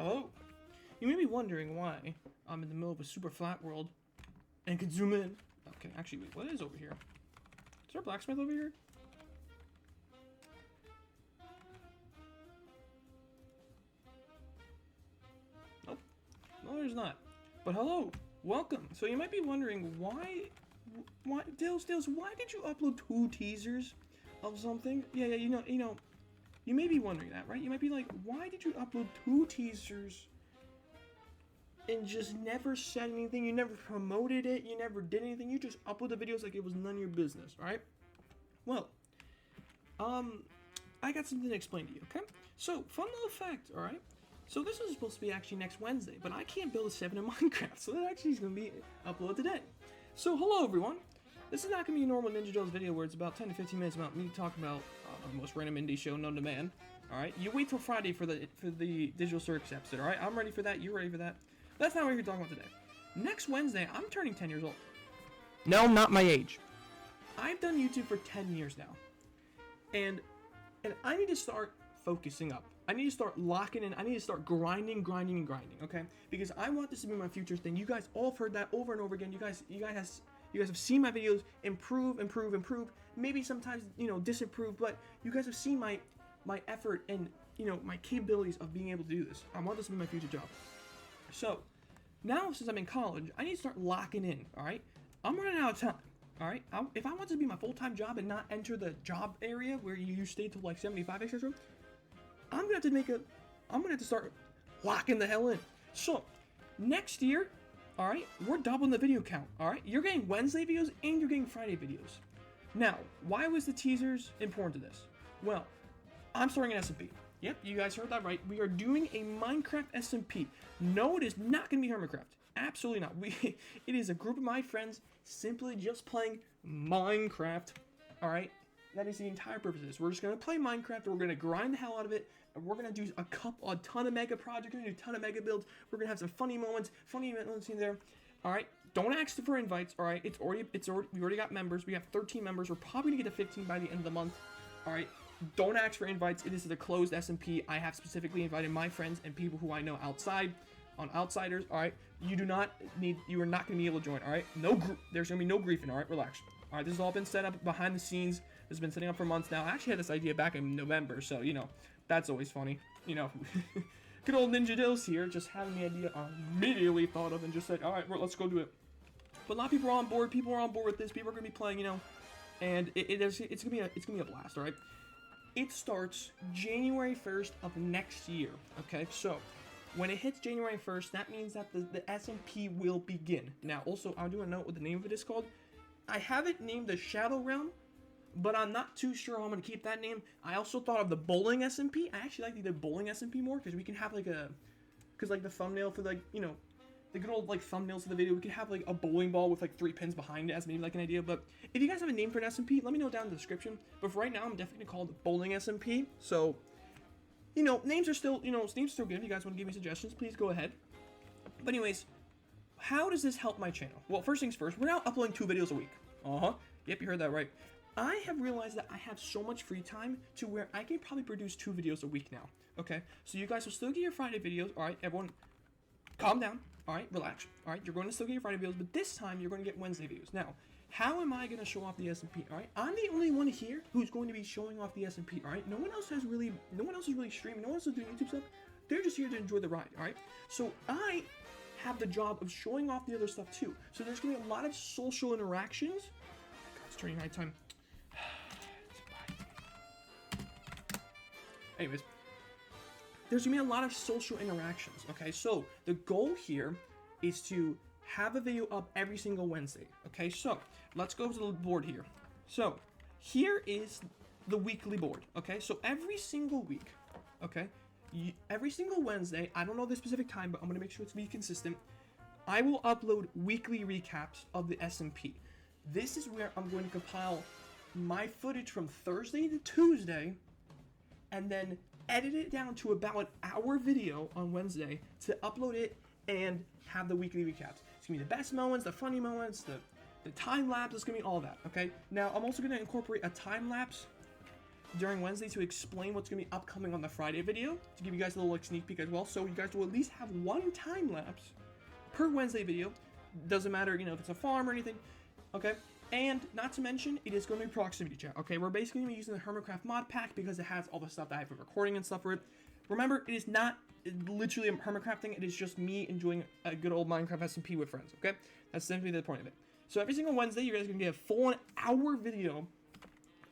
Hello? You may be wondering why I'm in the middle of a super flat world and can zoom in. Okay, actually, wait, what is over here? Is there a blacksmith over here? Nope. No, there's not. But hello, welcome. So you might be wondering why Dales, why did you upload 2 teasers of something? Yeah, you know, you may be wondering that, right? You might be like, why did you upload 2 teasers and just never said anything? You never promoted it, you never did anything, you just uploaded videos like it was none of your business, right? Well, I got something to explain to you, okay? So, fun little fact, alright? So this is supposed to be actually next Wednesday, but I can't build a 7 in Minecraft, so that actually is going to be uploaded today. So, hello everyone! This is not going to be a normal Ninja Joe's video where it's about 10 to 15 minutes about me talking about the most random indie show known to man. Alright, you wait till Friday for the Digital Circus episode, alright? I'm ready for that, you're ready for that. That's not what we're talking about today. Next Wednesday, I'm turning 10 years old. No, not my age. I've done YouTube for 10 years now. And I need to start focusing up. I need to start locking in. I need to start grinding, okay? Because I want this to be my future thing. You guys all have heard that over and over again. You guys have seen my videos improve. Maybe sometimes, disapprove, but you guys have seen my effort and, my capabilities of being able to do this. I want this to be my future job. So, now since I'm in college, I need to start locking in, alright? I'm running out of time. Alright, if I want this to be my full-time job and not enter the job area where you stay till like 75, etc., I'm gonna have to start locking the hell in. So, next year, alright, we're doubling the video count, alright? You're getting Wednesday videos and you're getting Friday videos. Now, why was the teasers important to this? Well, I'm starting an SMP. Yep, you guys heard that right. We are doing a Minecraft SMP. No, it is not gonna be Hermitcraft. Absolutely not. It is a group of my friends simply just playing Minecraft. Alright? That is the entire purpose of this. We're just going to play Minecraft, we're going to grind the hell out of it, and we're going to do a ton of mega projects, we're going to do a ton of mega builds, we're going to have some funny moments in there. Alright? Don't ask for invites, alright? We already got members. We have 13 members. We're probably going to get to 15 by the end of the month. Alright? Don't ask for invites. This is a closed SMP. I have specifically invited my friends and people who I know outside. On outsiders, alright, you are not going to be able to join, alright? There's going to be no griefing, alright? Relax. Alright, this has all been set up behind the scenes. This has been setting up for months now. I actually had this idea back in November, so, that's always funny. Good old Ninja Dills here, just having the idea immediately thought of and just said, alright, let's go do it. But a lot of people are on board. People are on board with this. People are going to be playing, and it's going to be a blast, alright? It starts January 1st of next year, okay? So, when it hits January 1st, that means that the SMP will begin. Now, also, I do a note what the name of it is called. I have it named the Shadow Realm, but I'm not too sure how I'm going to keep that name. I also thought of the Bowling SMP. I actually like the Bowling SMP more, because we can have, the thumbnail for, the good old, thumbnails of the video, we can have, a bowling ball with, 3 pins behind it as maybe, an idea. But if you guys have a name for an SMP, let me know down in the description. But for right now, I'm definitely going to call it Bowling SMP, so names are still, names are still good. If you guys want to give me suggestions, please go ahead. But anyways, how does this help my channel? Well, first things first, we're now uploading 2 videos a week. Yep, you heard that right. I have realized that I have so much free time to where I can probably produce 2 videos a week now. Okay, so you guys will still get your Friday videos. Alright, everyone, calm down. Alright, relax. Alright, you're going to still get your Friday videos, but this time you're going to get Wednesday videos. Now, how am I going to show off the SMP, alright? I'm the only one here who's going to be showing off the SMP, alright? No one else is really streaming, no one else is doing YouTube stuff. They're just here to enjoy the ride, alright? So I have the job of showing off the other stuff too. So there's going to be a lot of social interactions. Oh my God, it's turning nighttime. Anyways, there's going to be a lot of social interactions, okay? So the goal here is to have a video up every single Wednesday, okay? So, let's go to the board here. So, here is the weekly board, okay? So, every single week, okay? Every single Wednesday, I don't know the specific time, but I'm going to make sure it's be consistent. I will upload weekly recaps of the SMP. This is where I'm going to compile my footage from Thursday to Tuesday, and then edit it down to about an hour video on Wednesday to upload it and have the weekly recaps. It's going to be the best moments, the funny moments, the time lapse, it's going to be all that, okay? Now, I'm also going to incorporate a time lapse during Wednesday to explain what's going to be upcoming on the Friday video, to give you guys a little like sneak peek as well, so you guys will at least have one time lapse per Wednesday video. Doesn't matter, you know, if it's a farm or anything, okay? And not to mention, it is going to be proximity chat, okay? We're basically going to be using the Hermitcraft mod pack because it has all the stuff that I have for recording and stuff for it. Remember, it is not literally a Hermitcraft thing, it is just me enjoying a good old Minecraft SMP with friends, okay? That's simply the point of it. So every single Wednesday, you guys are going to get a full hour video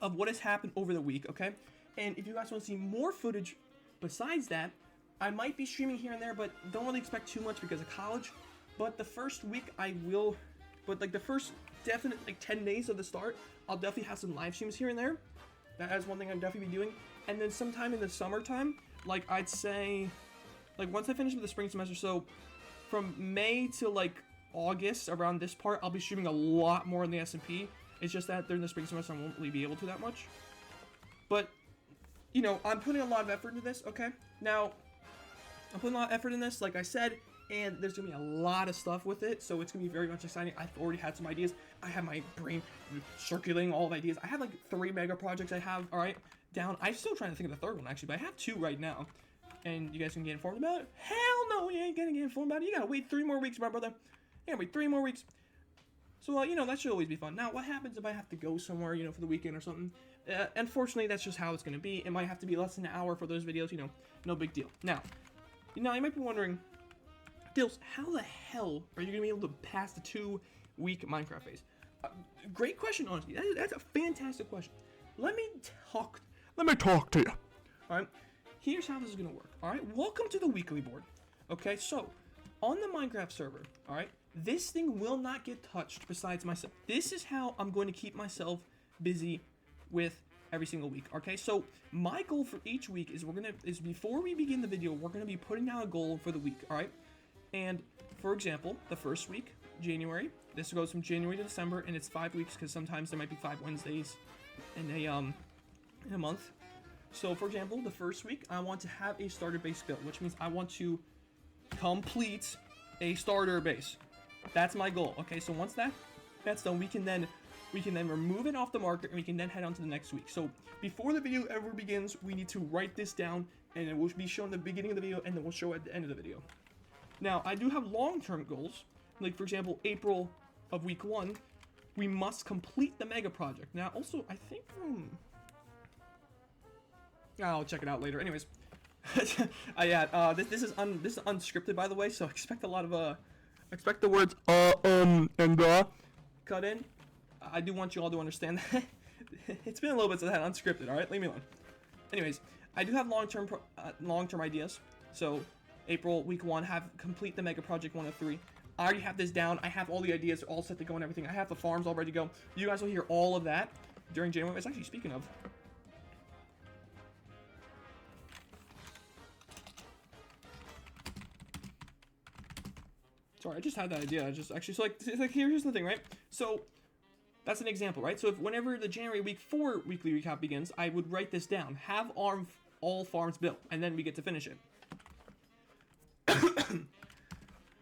of what has happened over the week, okay? And if you guys want to see more footage besides that, I might be streaming here and there, but don't really expect too much because of college. But the first week I will, but like the first definite like 10 days of the start, I'll definitely have some live streams here and there. That is one thing I'll definitely be doing. And then sometime in the summertime, like I'd say, like once I finish with the spring semester, so from May to like August, around this part, I'll be streaming a lot more in the SMP. It's just that during the spring semester, I won't really be able to that much. But, you know, I'm putting a lot of effort into this, okay? Now, I'm putting a lot of effort in this, like I said, and there's going to be a lot of stuff with it, so it's going to be very much exciting. I've already had some ideas. I have my brain circulating all of ideas. I have like 3 mega projects I have, alright, down. I'm still trying to think of the 3rd one, actually, but I have 2 right now. And you guys can get informed about it? Hell no, you ain't going to get informed about it. You got to wait 3 more weeks, my brother. You got to wait 3 more weeks. So, you know, that should always be fun. Now, what happens if I have to go somewhere, you know, for the weekend or something? Unfortunately, that's just how it's going to be. It might have to be less than an hour for those videos, you know, no big deal. Now, you know, you might be wondering, Dills, how the hell are you going to be able to pass the 2-week Minecraft phase? Great question, honestly. That's a fantastic question. Let me talk to you. All right, here's how this is going to work. All right, welcome to the weekly board. Okay, so on the Minecraft server, all right, this thing will not get touched besides myself. This is how I'm going to keep myself busy with every single week. Okay, so my goal for each week is before we begin the video, we're gonna be putting down a goal for the week. All right, and for example, the first week, January. This goes from January to December, and it's 5 weeks because sometimes there might be 5 Wednesdays in a month. So for example, the first week, I want to have a starter base built, which means I want to complete a starter base. That's my goal. Okay, so once that's done, we can then remove it off the market, and we can then head on to the next week. So before the video ever begins, we need to write this down, and it will be shown at the beginning of the video, and then we'll show at the end of the video. Now, I do have long-term goals, like for example, April of week 1, we must complete the mega project. Now, also, I think I'll check it out later. Anyways, yeah, this is unscripted, by the way, so expect a lot of expect the words and cut in. I do want you all to understand that it's been a little bit of that unscripted. All right, leave me alone. Anyways, I do have long-term ideas. So April week 1, complete the mega project 1 of 3. I already have this down. I have all the ideas all set to go and everything. I have the farms all ready to go. You guys will hear all of that during January. It's actually, speaking of, sorry, I just had that idea. So like here's the thing, right? So that's an example, right? So if whenever the January week 4 weekly recap begins, I would write this down. Have all farms built, and then we get to finish it.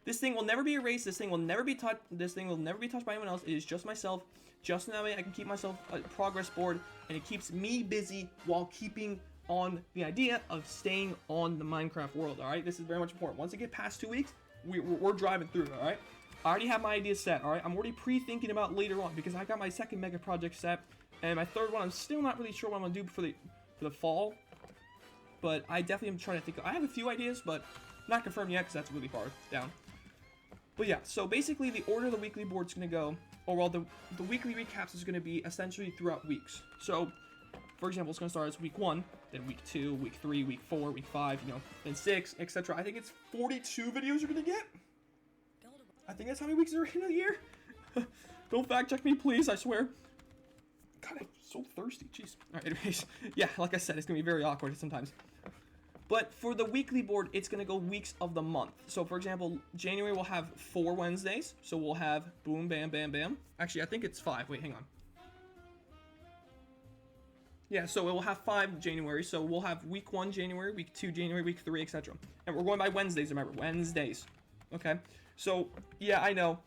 This thing will never be erased. This thing will never be touched. This thing will never be touched by anyone else. It is just myself. Just in that way, I can keep myself a progress board, and it keeps me busy while keeping on the idea of staying on the Minecraft world. All right, this is very much important. Once I get past 2 weeks, we're driving through. All right, I already have my ideas set. All right, I'm already pre-thinking about later on because I got my 2nd mega project set, and my 3rd one I'm still not really sure what I'm gonna do for the fall. But I definitely am trying to think. I have a few ideas, but not confirmed yet because that's really far down. But yeah, so basically the order the weekly board's going to go, or well, the weekly recaps is going to be essentially throughout weeks. So, for example, it's going to start as week 1, then week 2, week 3, week 4, week 5, you know, then 6, etc. I think it's 42 videos you're going to get. I think that's how many weeks are in a year. Don't fact check me, please, I swear. God, I'm so thirsty, jeez. Alright, anyways, yeah, like I said, it's going to be very awkward sometimes. But for the weekly board, it's going to go weeks of the month. So, for example, January will have 4 Wednesdays. So, we'll have boom, bam, bam, bam. Actually, I think it's 5. Wait, hang on. Yeah, so it will have 5 January. So, we'll have week 1 January, week 2 January, week 3, etc. And we're going by Wednesdays, remember. Wednesdays. Okay? So, yeah, I know.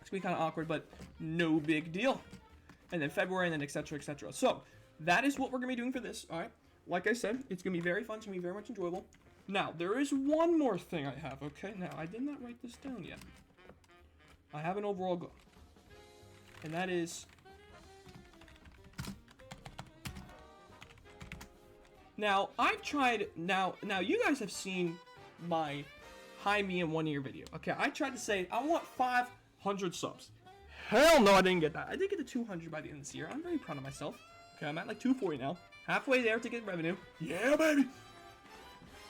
It's going to be kind of awkward, but no big deal. And then February, and then etc., etc. So, that is what we're gonna be doing for this. All right. Like I said, it's gonna be very fun. It's gonna be very much enjoyable. Now, there is one more thing I have. Okay. Now, I did not write this down yet. I have an overall goal, and that is. Now, I've tried. Now, you guys have seen my Hi Me in 1 year video. Okay, I tried to say I want 500 subs. Hell no, I didn't get that. I did get to 200 by the end of this year. I'm very proud of myself. Okay, I'm at like 240 now. Halfway there to get revenue. Yeah, baby.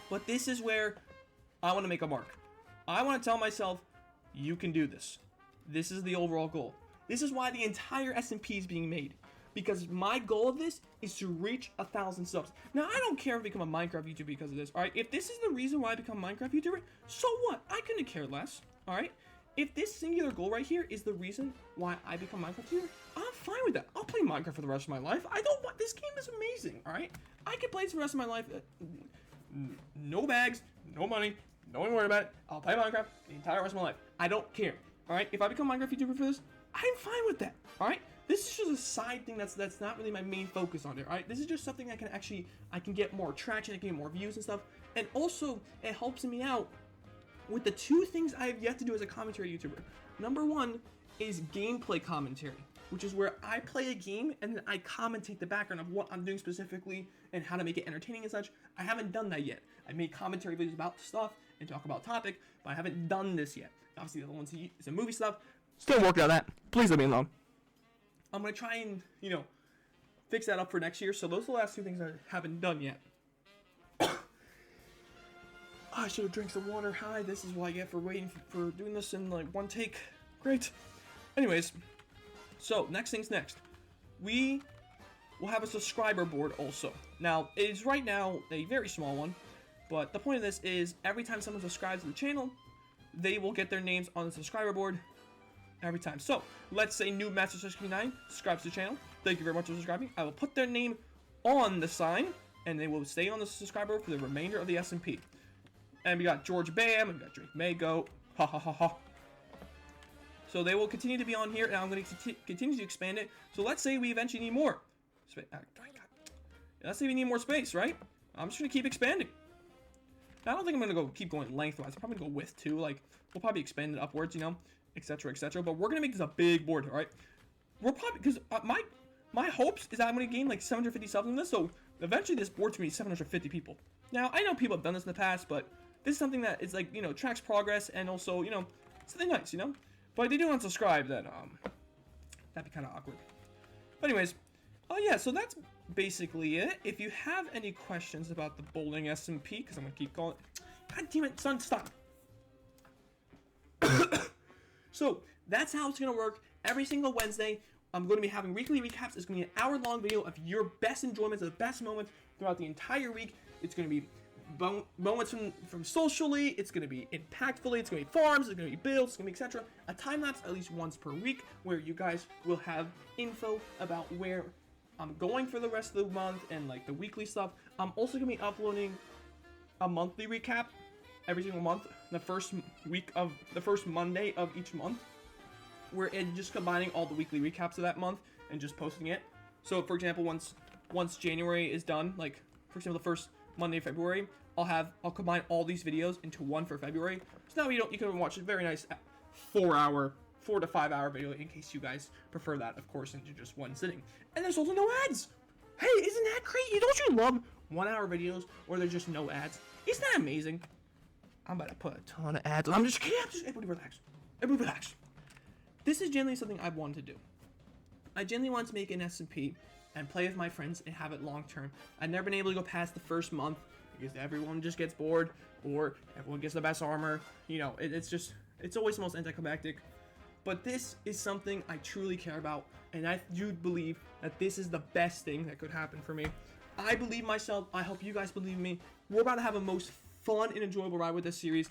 But this is where I want to make a mark. I want to tell myself, you can do this. This is the overall goal. This is why the entire SMP is being made. Because my goal of this is to reach 1,000 subs. Now, I don't care if I become a Minecraft YouTuber because of this, alright? If this is the reason why I become a Minecraft YouTuber, so what? I couldn't care less, alright? If this singular goal right here is the reason why I become a Minecraft YouTuber, I'm fine with that. I'll play Minecraft for the rest of my life. I don't want... This game is amazing, alright? I can play this for the rest of my life. No bags, no money, no one worry about it. I'll play Minecraft the entire rest of my life. I don't care, alright? If I become a Minecraft YouTuber for this, I'm fine with that, alright? This is just a side thing that's not really my main focus on it, alright? This is just something I can get more traction, I can get more views and stuff. And also, it helps me out with the two things I have yet to do as a commentary YouTuber. Number one is gameplay commentary, which is where I play a game and then I commentate the background of what I'm doing specifically and how to make it entertaining and such. I haven't done that yet. I made commentary videos about stuff and talk about topic, but I haven't done this yet. Obviously, the other ones is a movie stuff. Still working on that. Please leave me alone. I'm going to try and, fix that up for next year. So those are the last two things I haven't done yet. I should have drank some water. Hi, this is what I get for waiting for doing this in like one take. Great. Anyways, so next thing's next. We will have a subscriber board also. Now, it is right now a very small one, but the point of this is every time someone subscribes to the channel, they will get their names on the subscriber board every time. So, let's say Noob Master 69 subscribes to the channel. Thank you very much for subscribing. I will put their name on the sign, and they will stay on the subscriber for the remainder of the SMP. And we got George Bam, and we got Drake Mago, ha ha ha ha. So they will continue to be on here, and I'm going to continue to expand it. So let's say we eventually need more space. Let's say we need more space, right? I'm just going to keep expanding. Now, I don't think I'm going to keep going lengthwise. I'm probably going to go width too. Like, we'll probably expand it upwards, etc., etc. But we're gonna make this a big board, all right? We're probably because my hopes is that I'm gonna gain like 750 subs in this, so eventually this board's gonna be 750 people. Now I know people have done this in the past, but this is something that is like tracks progress and also something nice, But if they do unsubscribe, then that'd be kind of awkward. But anyways, oh yeah, so that's basically it. If you have any questions about the bowling SMP, because I'm gonna keep going. God damn it, son, stop. So, that's how it's going to work. Every single Wednesday, I'm going to be having weekly recaps. It's going to be an hour-long video of your best enjoyments, the best moments throughout the entire week. It's going to be moments from socially. It's going to be impactfully. It's going to be farms. It's going to be builds. It's going to be etc. A time-lapse at least once per week where you guys will have info about where I'm going for the rest of the month and like the weekly stuff. I'm also going to be uploading a monthly recap every single month, the first Monday of each month, where it's just combining all the weekly recaps of that month and just posting it. So, for example, once January is done, like for example, the first Monday of February, I'll combine all these videos into one for February. So now you can watch a very nice 4 to 5 hour video in case you guys prefer that, of course, into just one sitting. And there's also no ads. Hey, isn't that great? Don't you love 1 hour videos where there's just no ads? Isn't that amazing? I'm about to put a ton of ads. I'm just kidding. Everybody relax. Everybody relax. This is generally something I wanted to do. I generally want to make an SMP and play with my friends and have it long term. I've never been able to go past the first month because everyone just gets bored or everyone gets the best armor. It's always the most anticlimactic. But this is something I truly care about, and I do believe that this is the best thing that could happen for me. I believe myself. I hope you guys believe me. We're about to have a most fun and enjoyable ride with this series.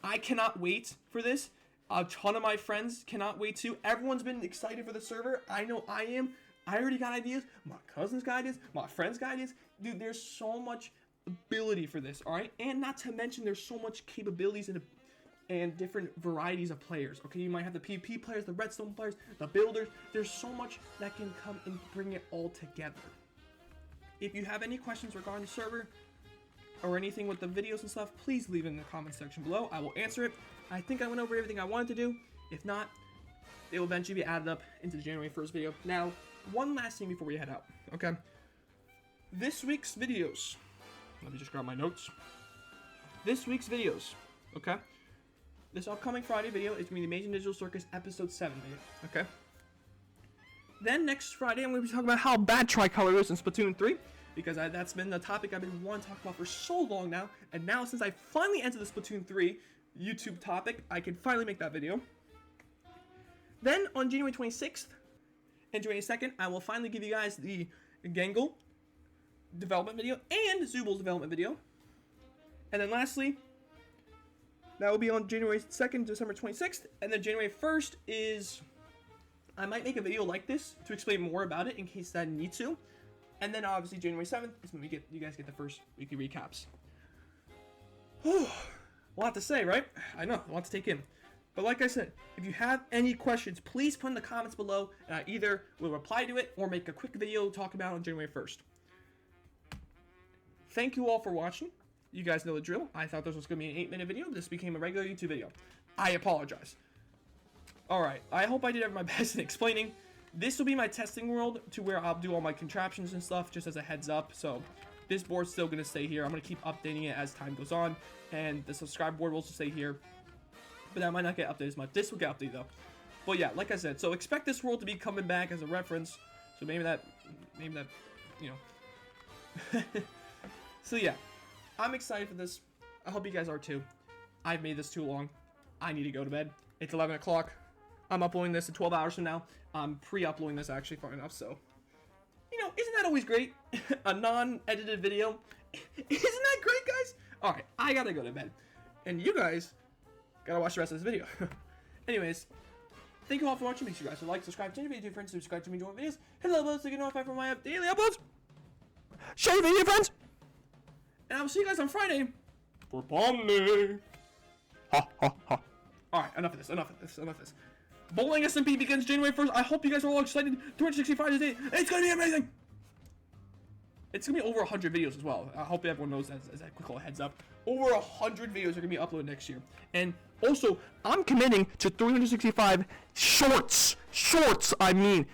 I cannot wait for this. A ton of my friends cannot wait too. Everyone's been excited for the server. I know I am. I already got ideas. My cousins got ideas. My friends got ideas. Dude, there's so much ability for this, alright? And not to mention, there's so much capabilities and different varieties of players. Okay, you might have the PvP players, the redstone players, the builders. There's so much that can come and bring it all together. If you have any questions regarding the server or anything with the videos and stuff, please leave it in the comment section below. I will answer it. I think I went over everything I wanted to do. If not, it will eventually be added up into the January 1st video. Now, one last thing before we head out, okay? This week's videos, let me just grab my notes. This week's videos, okay? This upcoming Friday video is going to be the Amazing Digital Circus episode 7 video, okay? Then next Friday, I'm going to be talking about how bad Tricolor is in Splatoon 3, because that's been the topic I've been wanting to talk about for so long now, and now since I finally entered the Splatoon 3 YouTube topic, I can finally make that video. Then on January 26th and January 2nd, I will finally give you guys the Gangle development video and Zubal's development video. And then lastly, that will be on January 2nd, December 26th, and then January 1st is, I might make a video like this to explain more about it in case I need to. And then obviously January 7th is when you guys get the first weekly recaps. Whew. A lot to say, right? I know, a lot to take in. But like I said, if you have any questions, please put in the comments below, and I either will reply to it or make a quick video talking about it on January 1st. Thank you all for watching. You guys know the drill. I thought this was going to be an 8-minute video, but this became a regular YouTube video. I apologize. Alright, I hope I did my best in explaining. This will be my testing world to where I'll do all my contraptions and stuff, just as a heads up. So this board's still going to stay here. I'm going to keep updating it as time goes on, and the subscribe board will also stay here. But that might not get updated as much. This will get updated though. But yeah, like I said, so expect this world to be coming back as a reference. So maybe that, you know. So yeah, I'm excited for this. I hope you guys are too. I've made this too long. I need to go to bed. It's 11 o'clock. I'm uploading this in 12 hours from now. I'm pre-uploading this actually, far enough. So, you know, isn't that always great? A non-edited video. Isn't that great, guys? All right, I gotta go to bed, and you guys gotta watch the rest of this video. Anyways, thank you all for watching. Make sure you guys like, subscribe, change the video to your friends, subscribe to me, join videos, hit the bell so you get notified for my daily uploads. Share the video, friends. And I will see you guys on Friday for Palm Day. Ha ha ha. Alright, enough of this. Bowling SMP begins January 1st. I hope you guys are all excited. 365 days. It's gonna be amazing. It's gonna be over 100 videos as well. I hope everyone knows that as a quick little heads up. Over 100 videos are gonna be uploaded next year. And also, I'm committing to 365 shorts. I mean.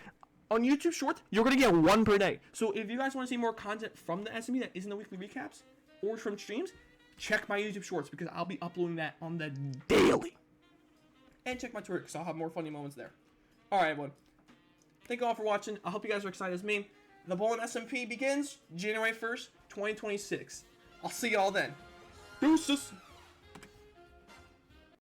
On YouTube Shorts, you're going to get one per day. So if you guys want to see more content from the SME that isn't the weekly recaps or from streams, check my YouTube Shorts because I'll be uploading that on the daily. And check my Twitter because I'll have more funny moments there. Alright, everyone. Thank you all for watching. I hope you guys are excited as me. The Bowling SMP begins January 1st, 2026. I'll see y'all then. Deuces.